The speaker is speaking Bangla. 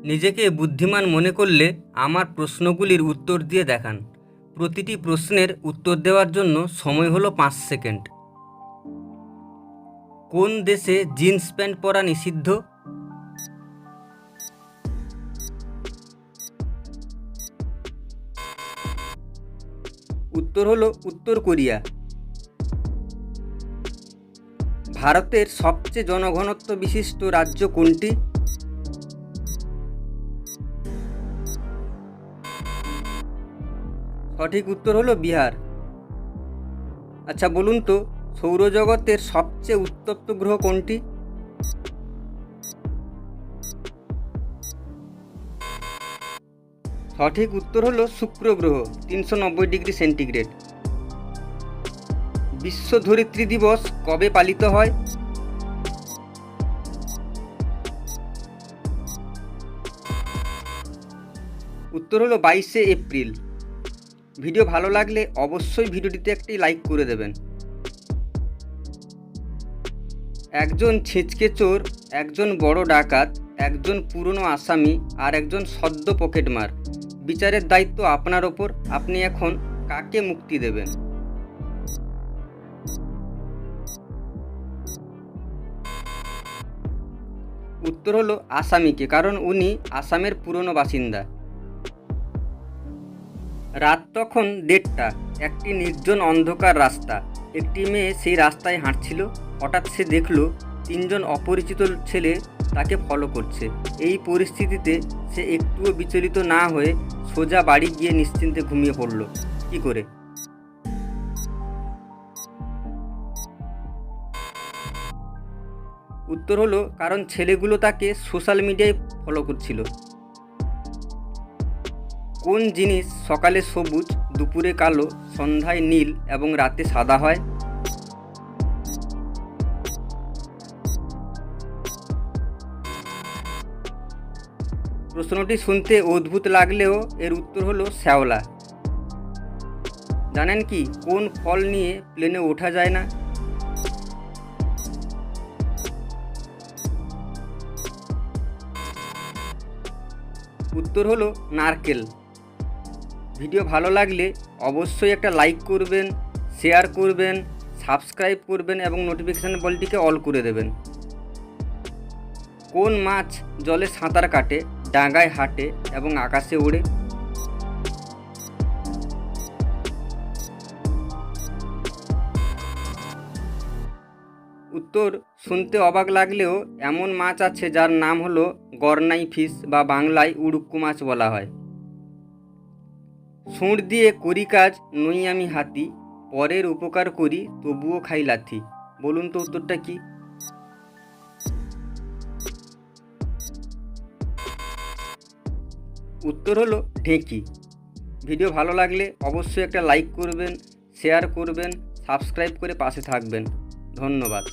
নিজেকে বুদ্ধিমান মনে করলে আমার প্রশ্নগুলির উত্তর দিয়ে দেখান। প্রতিটি প্রশ্নের উত্তর দেওয়ার জন্য সময় হলো 5 সেকেন্ড। কোন দেশে জিন্স প্যান্ট পরা নিষিদ্ধ? উত্তর হলো উত্তর কোরিয়া। ভারতের সবচেয়ে জনঘনত্ব বিশিষ্ট রাজ্য কোনটি? সঠিক উত্তর হলো বিহার। আচ্ছা বলুন তো, সৌরজগতের সবচেয়ে উত্তপ্ত গ্রহ কোনটি? সঠিক উত্তর হলো শুক্র গ্রহ, 390 ডিগ্রি সেন্টিগ্রেড। বিশ্ব ধরিত্রী দিবস কবে পালিত হয়? উত্তর হলো 22শে এপ্রিল। ভিডিও ভালো লাগলে অবশ্যই ভিডিওটিতে একটি লাইক করে দেবেন। একজন ছিঁচকে চোর, একজন বড় ডাকাত, একজন পুরনো আসামি আর একজন সদ্য পকেটমার। বিচারের দায়িত্ব আপনার ওপর। আপনি এখন কাকে মুক্তি দেবেন? উত্তর হলো আসামিকে, কারণ উনি আসামের পুরনো বাসিন্দা। রাত তখন 1:30। একটি নির্জন অন্ধকার রাস্তা। একটি মেয়ে সেই রাস্তায় হাঁটছিল। হঠাৎ সে দেখলো 3জন অপরিচিত ছেলে তাকে ফলো করছে। এই পরিস্থিতিতে সে একটুও বিচলিত না হয়ে সোজা বাড়ি গিয়ে নিশ্চিন্তে ঘুমিয়ে পড়ল। কী করে? উত্তর হলো কারণ ছেলেগুলো তাকে সোশ্যাল মিডিয়ায় ফলো করছিল। কোন জিনিস সকালে সবুজ, দুপুরে কালো, সন্ধ্যায় নীল এবং রাতে সাদা হয়? প্রশ্নটি শুনতে অদ্ভুত লাগলেও এর উত্তর হলো শ্যাওলা। জানেন কি কোন ফল নিয়ে প্লেনে ওঠা যায় না? উত্তর হলো নারকেল। ভিডিও ভালো লাগলে অবশ্যই একটা লাইক করবেন, শেয়ার করবেন, সাবস্ক্রাইব করবেন এবং নোটিফিকেশান বেলটিকে অল করে দেবেন। কোন মাছ জলে সাঁতার কাটে, ডাঙায় হাঁটে এবং আকাশে ওড়ে? উত্তর শুনতে অবাক লাগলেও এমন মাছ আছে যার নাম হলো গরনাই ফিশ বা বাংলায় উড়ুক্কু মাছ বলা হয়। সুঁড় দিয়ে করি কাজ, নই আমি হাতি, পরের উপকার করি তবুও খাই লাথি। বলুন তো উত্তরটা কি? উত্তর হলো ঢেঁকি। ভিডিও ভালো লাগলে অবশ্যই একটা লাইক করবেন, শেয়ার করবেন, সাবস্ক্রাইব করে পাশে থাকবেন। ধন্যবাদ।